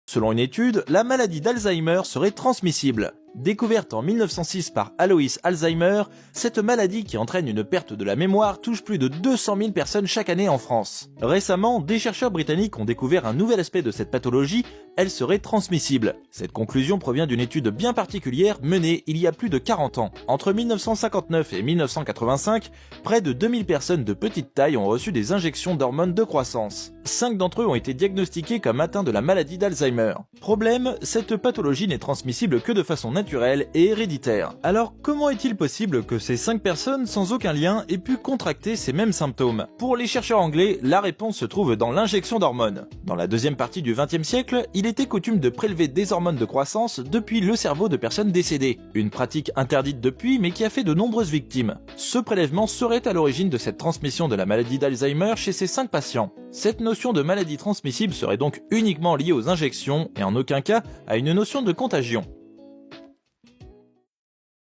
Selon une étude, la maladie d'Alzheimer serait transmissible. Découverte en 1906 par Alois Alzheimer, cette maladie qui entraîne une perte de la mémoire touche plus de 200 000 personnes chaque année en France. Récemment, des chercheurs britanniques ont découvert un nouvel aspect de cette pathologie, elle serait transmissible. Cette conclusion provient d'une étude bien particulière menée il y a plus de 40 ans. Entre 1959 et 1985, près de 2000 personnes de petite taille ont reçu des injections d'hormones de croissance. 5 d'entre eux ont été diagnostiqués comme atteints de la maladie d'Alzheimer. Problème, cette pathologie n'est transmissible que de façon naturelle et héréditaire. Alors comment est-il possible que ces 5 personnes sans aucun lien aient pu contracter ces mêmes symptômes? Pour les chercheurs anglais, la réponse se trouve dans l'injection d'hormones. Dans la deuxième partie du XXe siècle, il était coutume de prélever des hormones de croissance depuis le cerveau de personnes décédées. Une pratique interdite depuis mais qui a fait de nombreuses victimes. Ce prélèvement serait à l'origine de cette transmission de la maladie d'Alzheimer chez ces 5 patients. Cette notion de maladie transmissible serait donc uniquement liée aux injections et en aucun cas à une notion de contagion.